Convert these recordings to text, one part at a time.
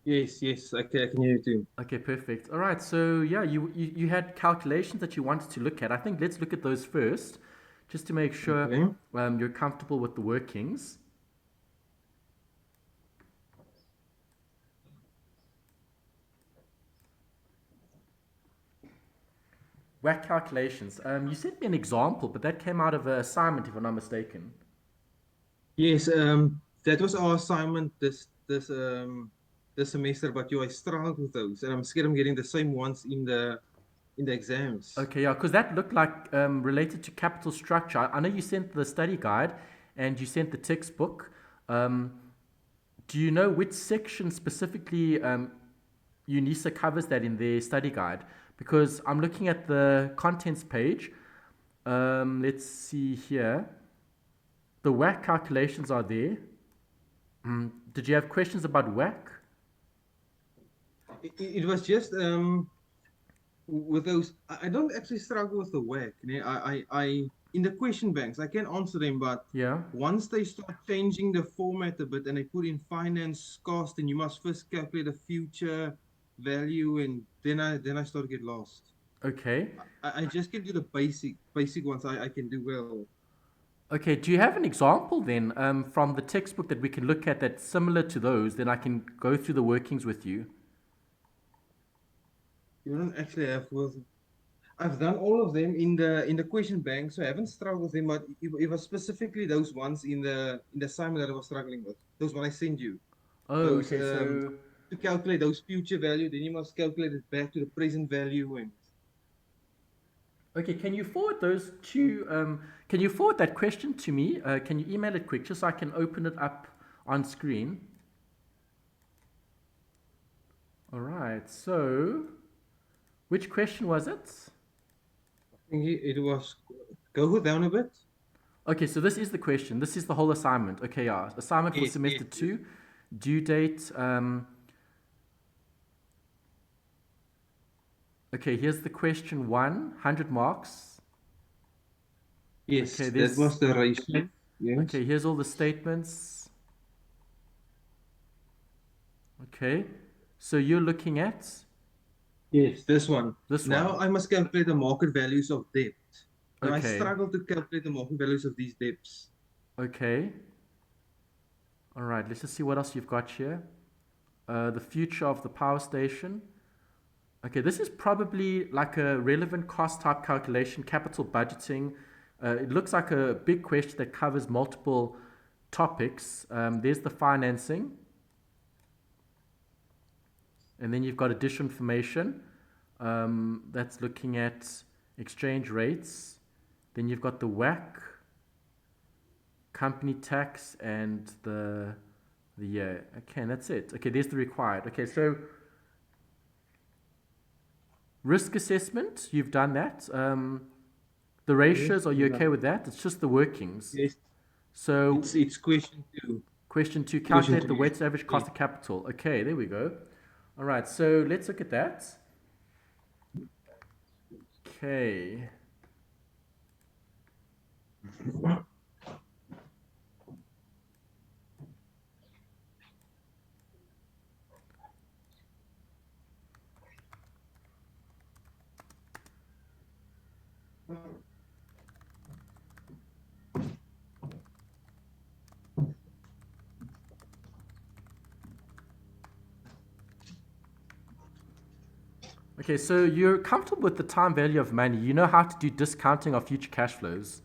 Yes, yes, I can hear you too. Okay, perfect. All right, so yeah, you had calculations that you wanted to look at. I think let's look at those first, just to make sure Okay. you're comfortable with the workings. WACC calculations. You sent me an example, but that came out of an assignment, if I'm not mistaken. Yes, that was our assignment this semester, but I struggled with those, and I'm scared I'm getting the same ones in the exams. Okay, yeah, because that looked like related to capital structure. I know you sent the study guide and you sent the textbook. Um, do you know which section specifically UNISA covers that in their study guide? Because I'm looking at the contents page. Let's see here. The WACC calculations are there. Did you have questions about WACC? It was just with those. I don't actually struggle with the work. In the question banks I can answer them, but Yeah. once they start changing the format a bit and they put in finance cost, and you must first calculate the future value, and then I start to get lost. Okay. I just can do the basic ones. I can do well. Okay, do you have an example then from the textbook that we can look at that's similar to those? Then I can go through the workings with you. You don't actually have with. I've done all of them in the question bank, so I haven't struggled with them. But it was specifically those ones in the assignment that I was struggling with. Those one I sent you. Oh, Those okay. So, to calculate those future value, then you must calculate it back to the present value. And okay, can you forward those to? Can you forward that question to me? Can you email it quick just so I can open it up on screen? All right. So, which question was it? I think it was go down a bit. Okay, so this is the question. This is the whole assignment. Okay, yeah. Assignment for Yes, yes, semester yes. two, due date. Okay, here's the question one, 100 marks. Okay, Yes, that this. was the ratio. Yes. Okay, here's all the statements. Okay, so you're looking at Yes, this one. this Now one. I must calculate the market values of debt. Now I Okay, struggle to calculate the market values of these debts. okay. All right, let's just see what else you've got here. The future of the power station. Okay, this is probably like a relevant cost type calculation, capital budgeting. It looks like a big question that covers multiple topics. There's the financing, and then you've got additional information that's looking at exchange rates. Then you've got the WACC, company tax, and the okay, and that's it. Okay, there's the required. Okay, so risk assessment, you've done that. The Yes, ratios, are you and okay with that? It's just the workings. yes, So, it's question two. question two, Question calculate two. the weighted average Yes. cost of capital. Okay, there we go. All right, so let's look at that. Okay. Okay, so you're comfortable with the time value of money. You know how to do discounting of future cash flows.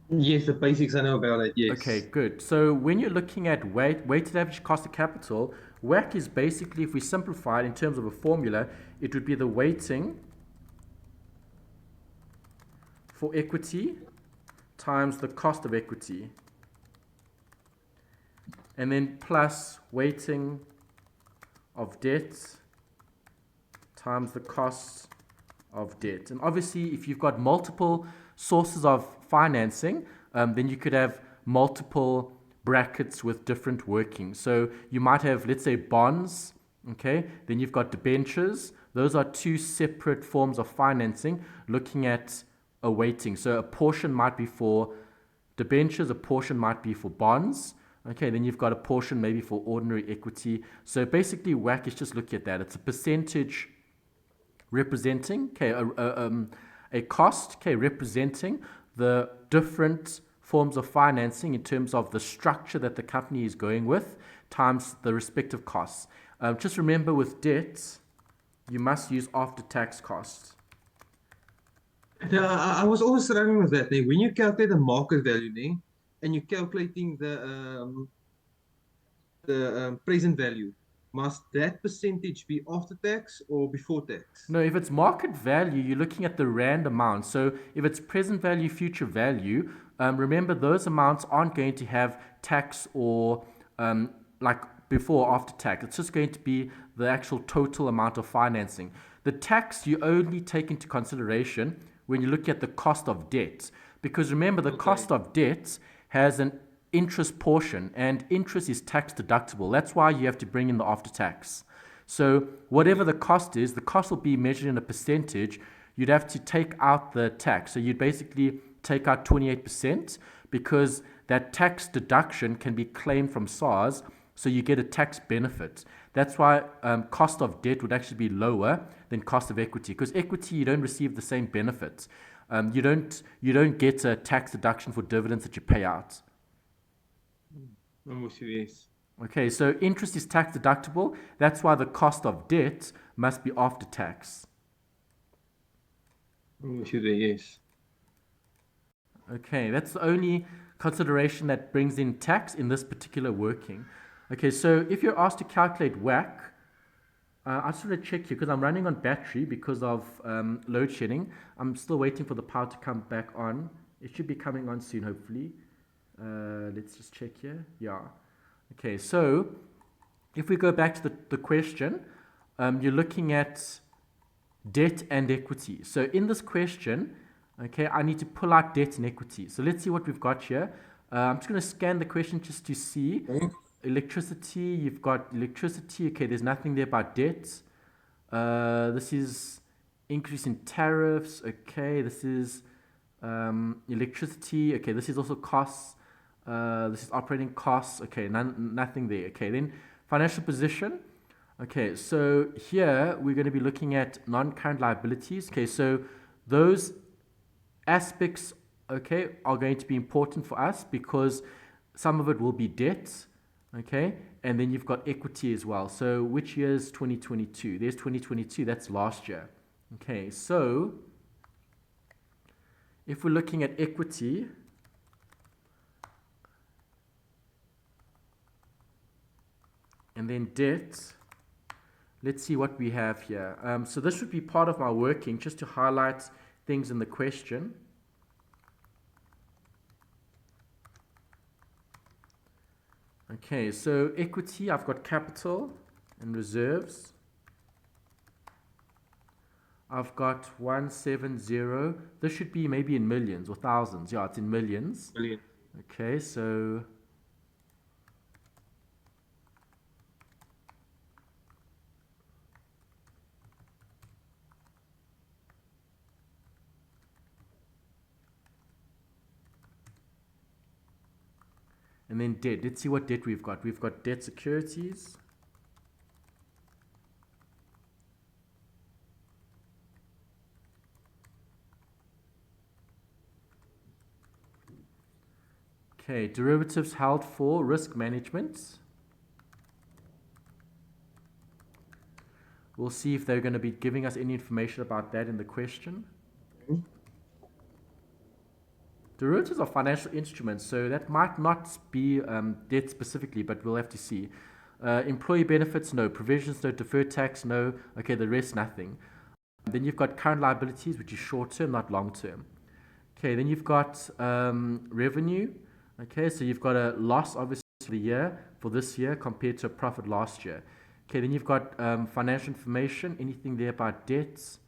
Yes, the basics I know about it. Okay, Yes. good. So when you're looking at weighted average cost of capital, WACC is basically, if we simplify it in terms of a formula, it would be the weighting for equity times the cost of equity, and then plus weighting of debt times the cost of debt. And obviously, if you've got multiple sources of financing, then you could have multiple brackets with different workings. So you might have, let's say, bonds, okay? Then you've got debentures. Those are two separate forms of financing looking at a weighting. So a portion might be for debentures, a portion might be for bonds. Okay, then you've got a portion maybe for ordinary equity. So basically, WACC is just looking at that. It's a percentage representing, okay, a cost, okay, representing the different forms of financing in terms of the structure that the company is going with times the respective costs. Just remember with debt, you must use after-tax costs. Yeah, I was always struggling with that. When you calculate the market value, and you're calculating the present value, must that percentage be after tax or before tax? No, if it's market value, you're looking at the rand amount. So if it's present value, future value, remember those amounts aren't going to have tax or like before or after tax. It's just going to be the actual total amount of financing. The tax you only take into consideration when you look at the cost of debt. Because remember, the cost of debt has an interest portion, and interest is tax deductible. That's why you have to bring in the after tax. So whatever the cost is, the cost will be measured in a percentage. You'd have to take out the tax. So you'd basically take out 28% because that tax deduction can be claimed from SARS, so you get a tax benefit. That's why cost of debt would actually be lower than cost of equity, because equity you don't receive the same benefits. You don't get a tax deduction for dividends that you pay out. I'm with you, yes. Okay, so interest is tax deductible. That's why the cost of debt must be after tax. I'm with you there, yes. Okay, that's the only consideration that brings in tax in this particular working. Okay, so if you're asked to calculate WACC, I just want to check here because I'm running on battery because of load shedding. I'm still waiting for the power to come back on. It should be coming on soon, hopefully. Let's just check here. Yeah. Okay, so if we go back to the question, you're looking at debt and equity. So in this question, okay, I need to pull out debt and equity. So let's see what we've got here. I'm just going to scan the question just to see. Electricity, you've got electricity. Okay, there's nothing there about debt. This is increase in tariffs. Okay, this is electricity. Okay, this is also costs. This is operating costs. Okay, nothing there. Okay, then financial position. Okay, so here we're going to be looking at non-current liabilities. Okay, so those aspects, okay, are going to be important for us because some of it will be debt. Okay, and then you've got equity as well. So which year is 2022? There's 2022. That's last year. Okay, so if we're looking at equity, and then debt, let's see what we have here. So this would be part of my working just to highlight things in the question. Okay, so equity, I've got capital and reserves. I've got 170. This should be maybe in millions or thousands. Yeah, it's in millions. Million. Okay, so and then debt. Let's see what debt we've got. We've got debt securities. Okay, derivatives held for risk management. We'll see if they're going to be giving us any information about that in the question. Derivatives are financial instruments, so that might not be debt specifically, but we'll have to see. Employee benefits, no. Provisions, no. Deferred tax, no. Okay, the rest, nothing. Then you've got current liabilities, which is short term, not long term. Okay, then you've got revenue. Okay, so you've got a loss, obviously, for this year compared to a profit last year. Okay, then you've got financial information, anything there about debts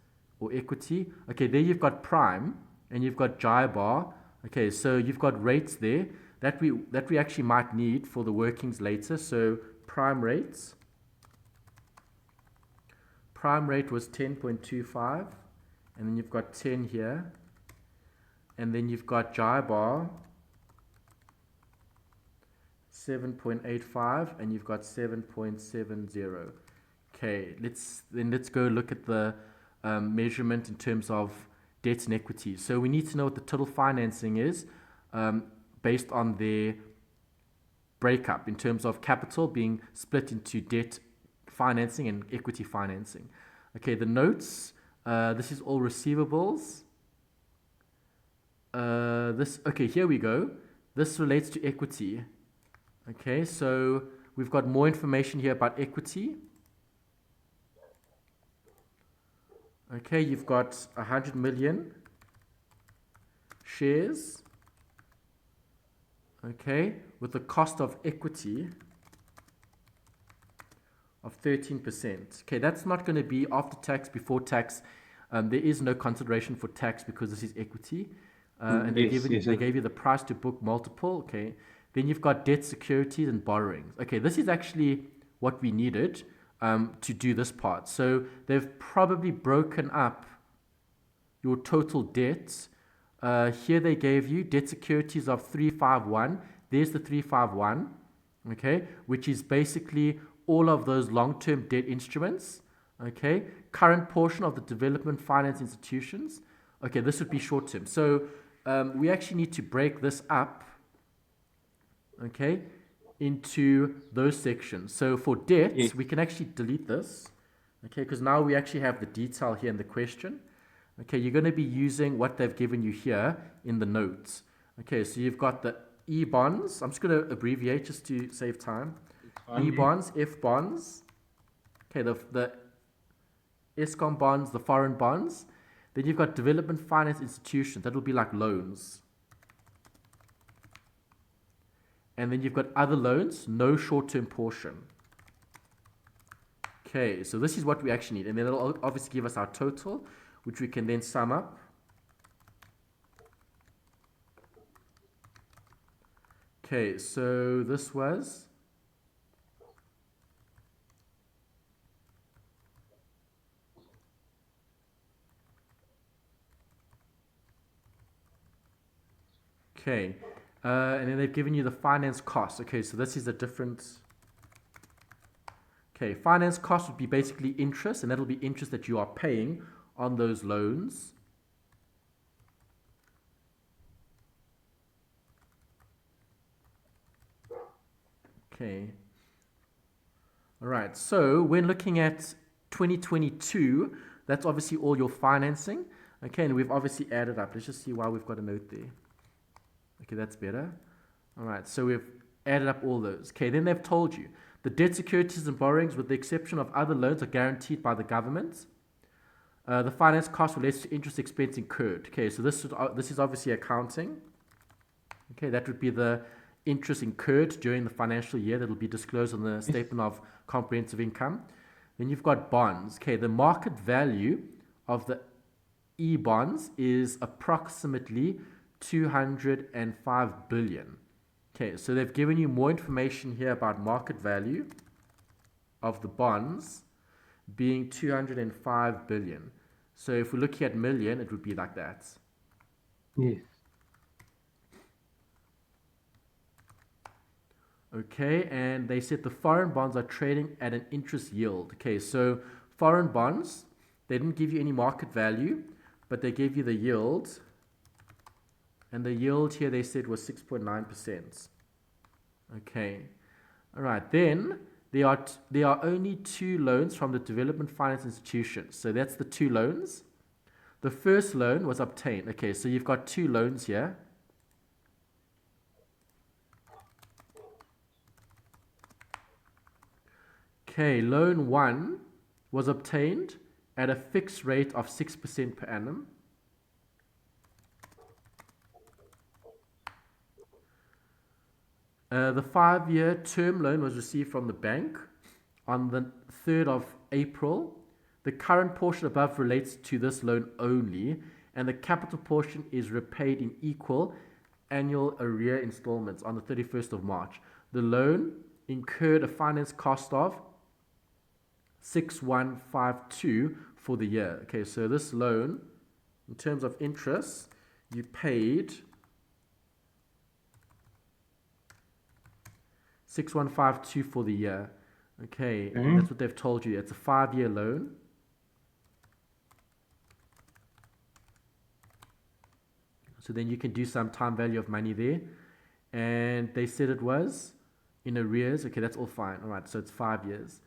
or equity. Okay, there you've got prime, and you've got JIBAR. Okay, so you've got rates there that we actually might need for the workings later. So prime rates. Prime rate was 10.25, and then you've got 10 here, and then you've got JIBAR 7.85, and you've got 7.70. Okay, let's go look at the measurement in terms of debt and equity. So we need to know what the total financing is based on their breakup in terms of capital being split into debt financing and equity financing. Okay, the notes, this is all receivables. Okay, here we go. This relates to equity. Okay, so we've got more information here about equity. Okay, you've got 100 million shares. Okay, with the cost of equity of 13%. Okay, that's not going to be after tax, before tax. There is no consideration for tax because this is equity. And they gave you the price to book multiple. Okay, then you've got debt securities and borrowings. Okay, this is actually what we needed to do this part. So they've probably broken up your total debts. Here they gave you debt securities of 351. There's the 351, okay, which is basically all of those long-term debt instruments, okay. Current portion of the development finance institutions. Okay, this would be short-term. So we actually need to break this up, okay, into those sections. So for debts, we can actually delete this, okay, because now we actually have the detail here in the question. Okay, you're going to be using what they've given you here in the notes. Okay, so you've got the E bonds. I'm just going to abbreviate just to save time. E bonds, F bonds. Okay, the ESCOM bonds, the foreign bonds. Then you've got development finance institutions. That will be like loans. And then you've got other loans, no short-term portion. Okay, so this is what we actually need. And then it'll obviously give us our total, which we can then sum up. Okay, so this was okay, and then they've given you the finance cost. Okay, so this is a different. Okay, finance cost would be basically interest, and that'll be interest that you are paying on those loans. Okay. All right. So when looking at 2022, that's obviously all your financing. Okay, and we've obviously added up. Let's just see why we've got a note there. Okay, that's better. All right. So we've added up all those. Okay, then they've told you the debt securities and borrowings, with the exception of other loans, are guaranteed by the government. The finance cost relates to interest expense incurred. Okay, so this is obviously accounting. Okay, that would be the interest incurred during the financial year that will be disclosed on the statement of comprehensive income. Then you've got bonds. Okay, the market value of the e-bonds is approximately 205 billion. Okay, so they've given you more information here about market value of the bonds being 205 billion. So if we're looking at million, it would be like that. Yes. Okay, and they said the foreign bonds are trading at an interest yield. Okay, so foreign bonds, they didn't give you any market value, but they gave you the yield. And the yield here they said was 6.9%. Okay, all right, then there are only two loans from the development finance institutions. So that's the two loans. The first loan was obtained. Okay, so you've got two loans here. Okay, loan 1 was obtained at a fixed rate of 6% per annum. The 5-year term loan was received from the bank on the 3rd of April. The current portion above relates to this loan only, and the capital portion is repaid in equal annual arrear installments on the 31st of March. The loan incurred a finance cost of 6152 for the year. Okay, so this loan, in terms of interest, you paid 6152 for the year. Okay, Mhm. and that's what they've told you. It's a 5-year loan. So then you can do some time value of money there. And they said it was in arrears. Okay, that's all fine. All right, so it's 5 years.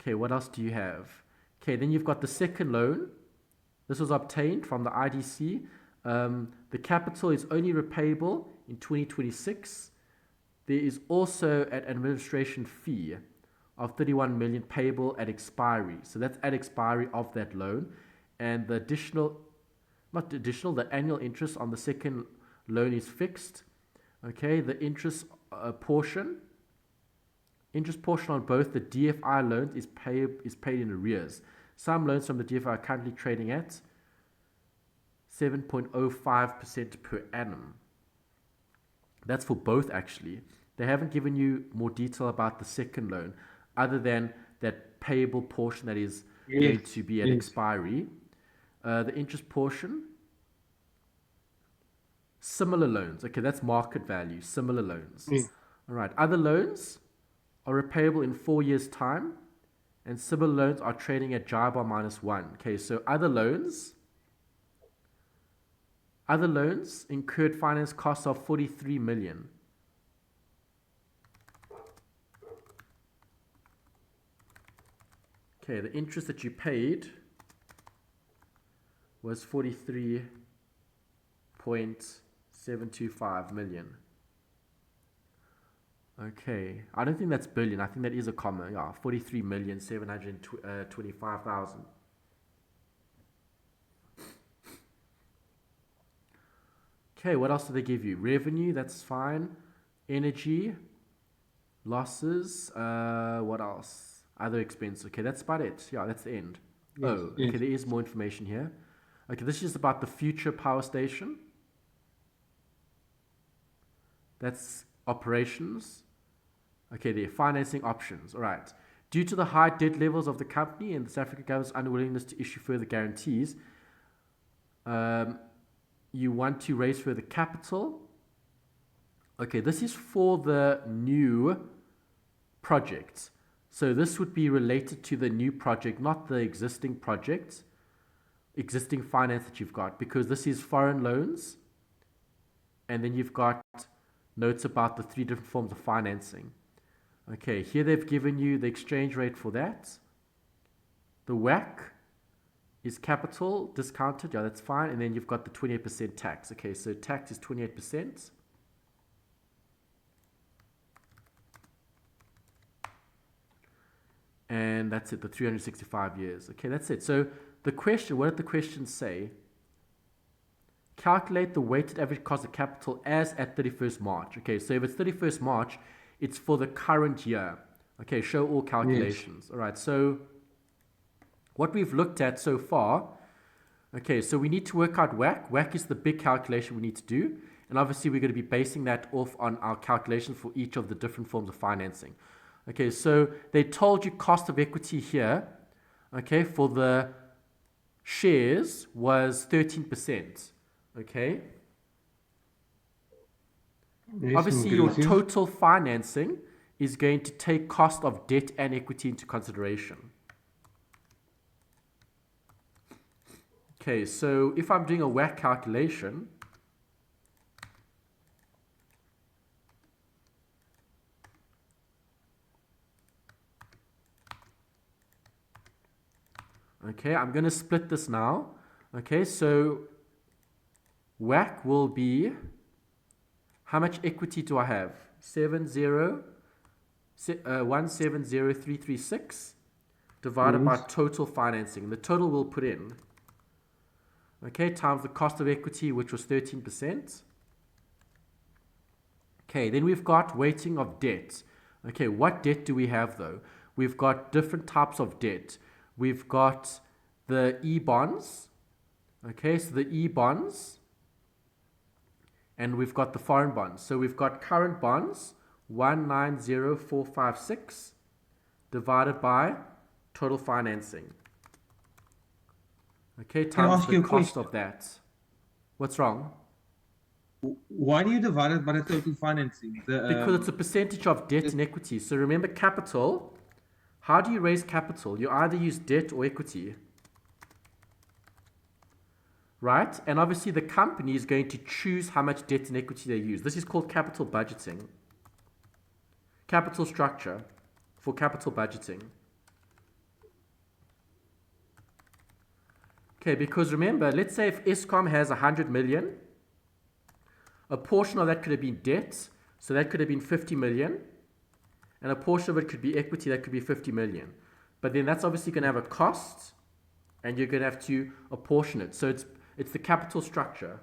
Okay, what else do you have? Okay, then you've got the second loan. This was obtained from the IDC. The capital is only repayable in 2026. There is also an administration fee of 31 million payable at expiry. So that's at expiry of that loan. And the the annual interest on the second loan is fixed. Okay, the interest portion on both the DFI loans is paid in arrears. Some loans from the DFI are currently trading at 7.05% per annum. That's for both, actually. They haven't given you more detail about the second loan, other than that payable portion that is going to be at expiry. The interest portion, similar loans. Okay, that's market value, similar loans. All right, other loans are repayable in 4 years' time, and similar loans are trading at JIBAR -1. Okay, so other loans incurred finance costs of 43 million. Okay, the interest that you paid was 43.725 million. Okay, I don't think that's billion. I think that is a comma. Yeah, 43,725,000. Okay, what else do they give you? Revenue, that's fine. Energy, losses, what else? Other expenses. Okay, that's about it. Yeah, that's the end. Okay, there is more information here. Okay, this is about the future power station. That's operations. Okay, there, financing options. All right. Due to the high debt levels of the company and the South African government's unwillingness to issue further guarantees, you want to raise further capital. Okay, this is for the new project. So this would be related to the new project, not the existing project, existing finance that you've got, because this is foreign loans. And then you've got notes about the 3 different forms of financing. Okay, here they've given you the exchange rate for that. The WACC is capital discounted. Yeah, that's fine. And then you've got the 28% tax. Okay, so tax is 28%. And that's it, the 365 years. Okay, that's it. So the question, what did the question say? Calculate the weighted average cost of capital as at 31st March. Okay, so if it's 31st March, it's for the current year. Okay, show all calculations. All right, so what we've looked at so far, okay, so we need to work out WACC. WACC is the big calculation we need to do. And obviously, we're going to be basing that off on our calculations for each of the different forms of financing. Okay, so they told you cost of equity here, okay, for the shares was 13%. Okay. Obviously, your total financing is going to take cost of debt and equity into consideration. Okay, so if I'm doing a WACC calculation, okay, I'm going to split this now. Okay, so WACC will be, how much equity do I have? 170,336 divided by total financing. The total we'll put in, okay, times the cost of equity, which was 13%. Okay, then we've got weighting of debt. Okay, what debt do we have though? We've got different types of debt. We've got the E-bonds. Okay, so the E-bonds, and we've got the foreign bonds. So we've got current bonds, 190,456 divided by total financing. Okay, times the cost of that. What's wrong? Why do you divide it by the total financing? Because it's a percentage of debt and equity. So remember capital. How do you raise capital? You either use debt or equity. Right? And obviously the company is going to choose how much debt and equity they use. This is called capital budgeting. Capital structure for capital budgeting. Okay, because remember, let's say if Eskom has 100 million, a portion of that could have been debt, so that could have been 50 million, and a portion of it could be equity, that could be 50 million. But then that's obviously going to have a cost, and you're going to have to apportion it. So it's the capital structure.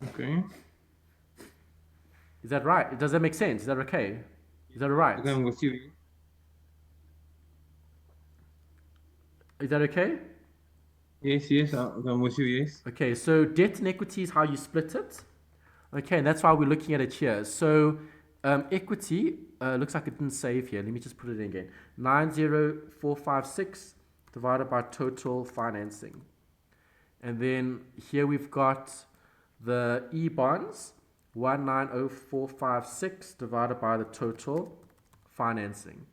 Okay. Is that right? Does that make sense? Is that okay? Is that all right? Okay, I'm with you. Is that okay? Yes, I'm with you, yes. Okay, so debt and equity is how you split it. Okay, and that's why we're looking at it here. So equity, looks like it didn't save here. Let me just put it in again. 90456 divided by total financing. And then here we've got the E-bonds, 190456 divided by the total financing.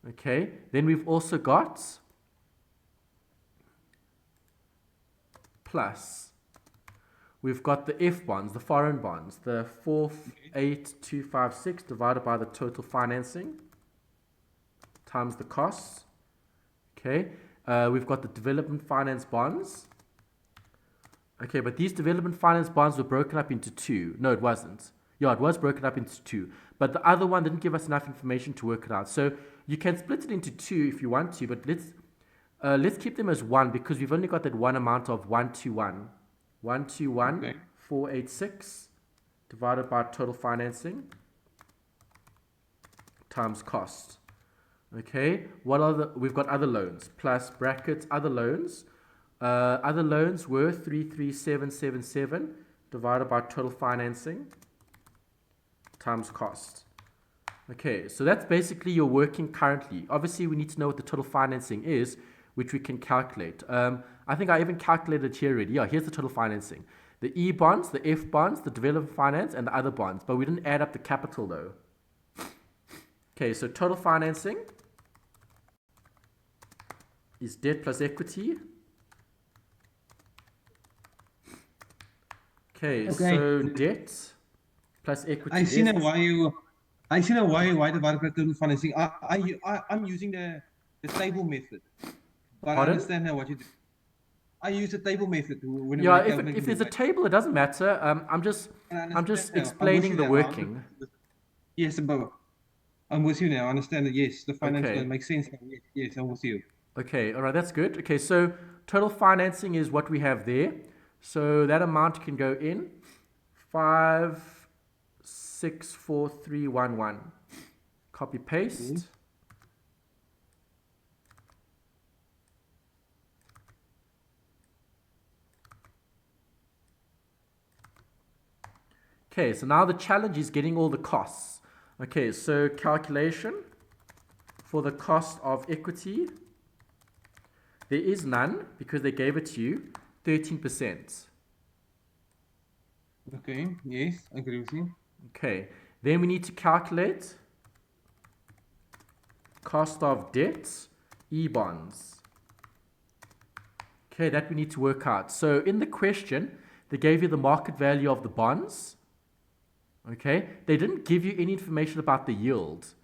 Okay, then we've also got plus. We've got the F bonds, the foreign bonds, the 48256 divided by the total financing times the costs. Okay, we've got the development finance bonds. Okay, but these development finance bonds were broken up into two. No, it wasn't. Yeah, it was broken up into two. But the other one didn't give us enough information to work it out. So you can split it into two if you want to, but let's keep them as one because we've only got that one amount of 121. 121,486 divided by total financing times cost. Okay, we've got other loans plus brackets other loans. Other loans were 33777 divided by total financing times cost. Okay, so that's basically your working currently. Obviously, we need to know what the total financing is, which we can calculate. I think I even calculated here already. Yeah, here's the total financing. The E bonds, the F bonds, the development finance, and the other bonds. But we didn't add up the capital though. Okay, so total financing is debt plus equity. Okay, so debt plus equity. I see now why divided by total financing. I'm using the table method. But Pardon? I understand now what you do. I use the table method. Yeah, if there's a table, it doesn't matter. I'm just explaining the working. Yes, but I'm with you now. I understand that. Yes, the finance Okay. makes sense. Yes, I'm with you. Okay, all right, that's good. Okay, so total financing is what we have there. So that amount can go in 564311. Copy paste. Okay, so now the challenge is getting all the costs. Okay, so calculation for the cost of equity. There is none because they gave it to you, 13%. Okay, yes, I agree with you. Okay, then we need to calculate cost of debt, E-bonds. Okay, that we need to work out. So in the question, they gave you the market value of the bonds. Okay, they didn't give you any information about the yield.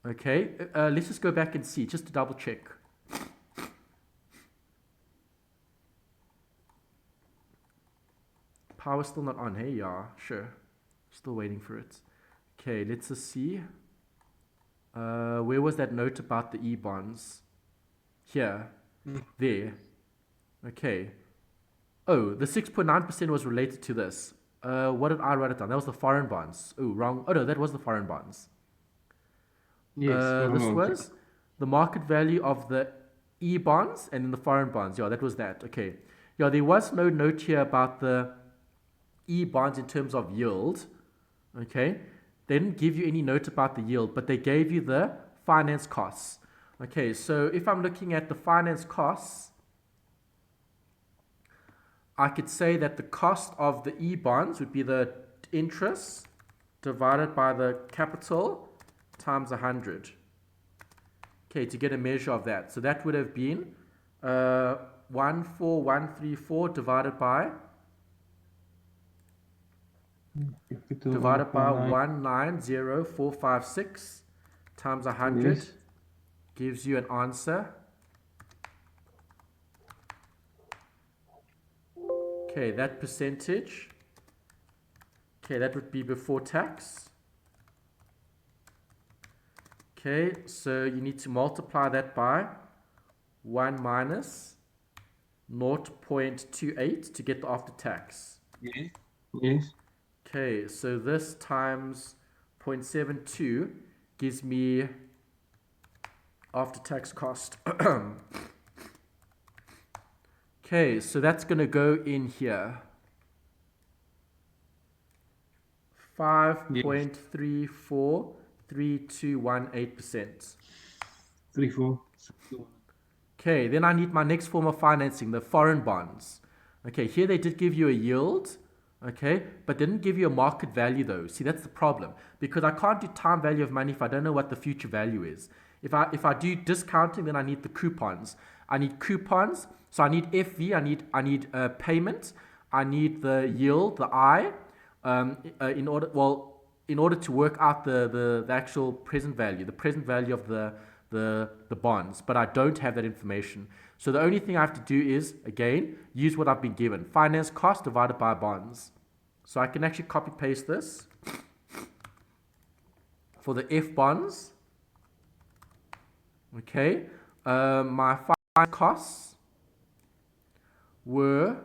Okay, let's just go back and see, just to double check. Power's still not on. Hey, yeah, sure. Still waiting for it. Okay, let's just see. Where was that note about the E-bonds? Here. There. Okay. Oh, the 6.9% was related to this. What did I write it down? That was the foreign bonds. Oh, wrong. Oh, no, that was the foreign bonds. Yes. This was the market value of the E-bonds and then the foreign bonds. Yeah, that was that. Okay. Yeah, there was no note here about the E-bonds in terms of yield. Okay. They didn't give you any note about the yield, but they gave you the finance costs. Okay, so if I'm looking at the finance costs, I could say that the cost of the E-bonds would be the interest divided by the capital times 100. Okay, to get a measure of that. So that would have been 14134 divided by Capital divided by 149. 190456 times 100 Yes. gives you an answer. Okay, that percentage. Okay, that would be before tax. Okay, so you need to multiply that by 1 minus 0.28 to get the after tax. Yes. Yes. Okay, so this times 0.72 gives me after tax cost. Okay, so that's going to go in here. 5.343218%. 34. Okay, then I need my next form of financing, the foreign bonds. Okay, here they did give you a yield, okay, but they didn't give you a market value though. See, that's the problem, because I can't do time value of money if I don't know what the future value is. If I do discounting, then I need the coupons. I need coupons, so I need FV, I need payment, I need the yield, the I, in order to work out the actual present value, the present value of the bonds, but I don't have that information. So the only thing I have to do is, again, use what I've been given. Finance cost divided by bonds. So I can actually copy paste this for the F bonds. Okay, my finance costs were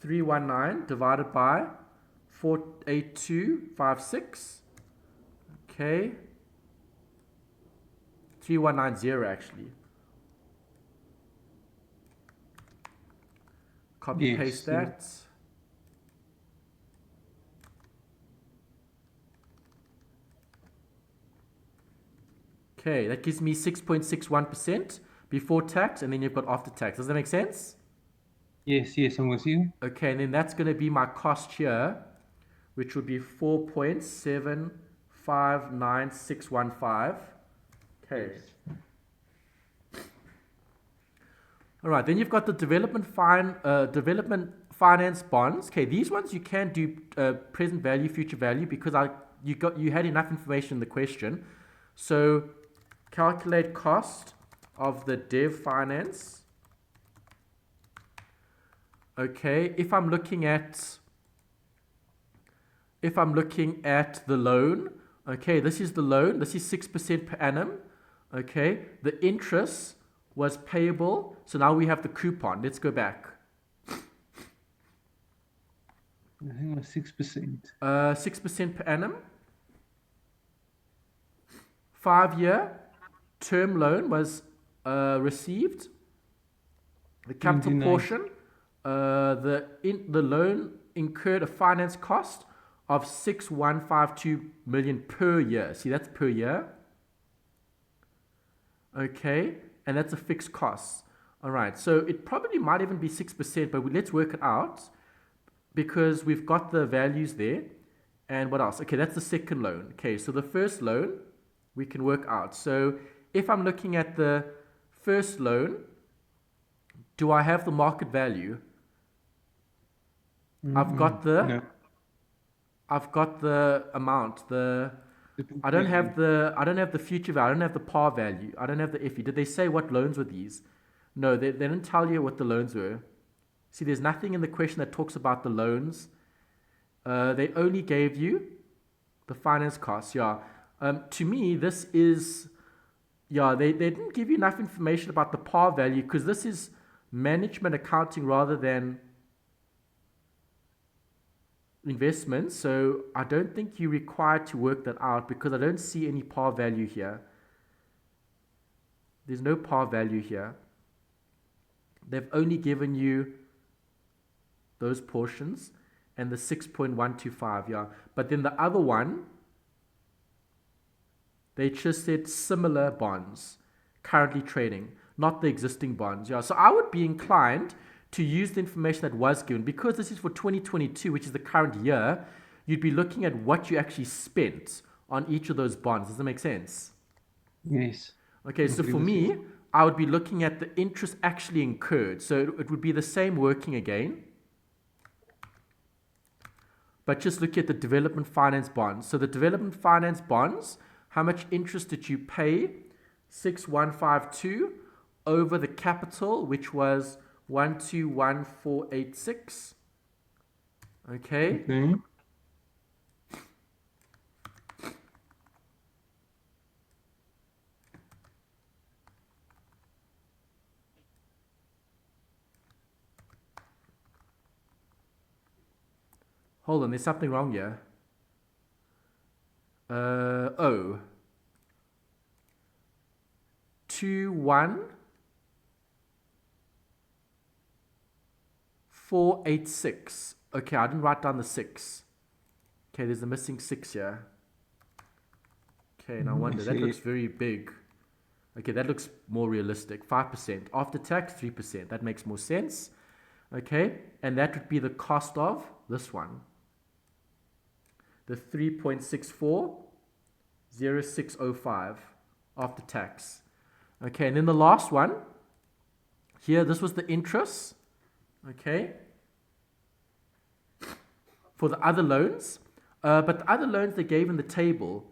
319 divided by 48256. Okay. 3190 actually. Copy paste that. Okay, that gives me 6.61% before tax, and then you've got after tax. Does that make sense? Yes, yes, I'm with you. Okay, and then that's going to be my cost here, which would be 4.759615. Okay. All right, then you've got the development finance bonds. Okay, these ones you can do present value, future value, because you had enough information in the question. So calculate cost of the dev finance. Okay, if I'm looking at the loan, okay, this is the loan, this is 6% per annum. Okay, the interest was payable, so now we have the coupon. Let's go back. I think it was 6%. 6% per annum. 5-year term loan was received. The capital 29. portion, the loan incurred a finance cost of 6,152 million per year. See, that's per year. Okay, and that's a fixed cost. All right, so it probably might even be 6%, but let's work it out because we've got the values there. And what else? Okay, that's the second loan. Okay, so the first loan we can work out. So if I'm looking at the first loan, do I have the market value? I've got the amount. I don't have the future value. I don't have the par value. I don't have the FE. Did they say what loans were these? No, they didn't tell you what the loans were. See, there's nothing in the question that talks about the loans. They only gave you the finance costs. Yeah. To me, this is, they didn't give you enough information about the par value because this is management accounting rather than investments. So I don't think you're required to work that out because I don't see any par value here. There's no par value here. They've only given you those portions and the 6.125, yeah. But then the other one, they just said similar bonds currently trading, not the existing bonds, yeah. So I would be inclined to use the information that was given, because this is for 2022, which is the current year, you'd be looking at what you actually spent on each of those bonds. Does that make sense? Yes. Okay, so for me, I would be looking at the interest actually incurred. So it would be the same working again, but just look at the development finance bonds. So the development finance bonds, how much interest did you pay? 6152 over the capital, which was 121486. Okay. Okay. Hold on, there's something wrong here. Oh. 21486. Okay, I didn't write down the 6. Okay, there's a missing 6 here. Okay, no wonder. That looks very big. Okay, that looks more realistic. 5%. After tax, 3%. That makes more sense. Okay, and that would be the cost of this one. The 3.640605 after tax. Okay, and then the last one. Here, this was the interest. Okay. For the other loans. But the other loans they gave in the table,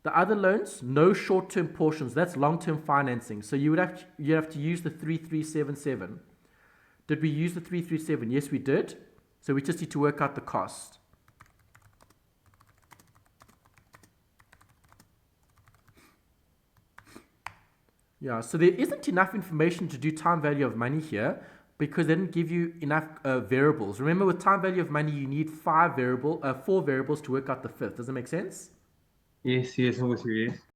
the other loans, no short-term portions. That's long-term financing. So you have to use the 3377. Did we use the 337? Yes, we did. So we just need to work out the cost. Yeah, so there isn't enough information to do time value of money here because they didn't give you enough variables. Remember, with time value of money, you need 4 variables to work out the fifth. Does that make sense? Yes, I'm with you, yes.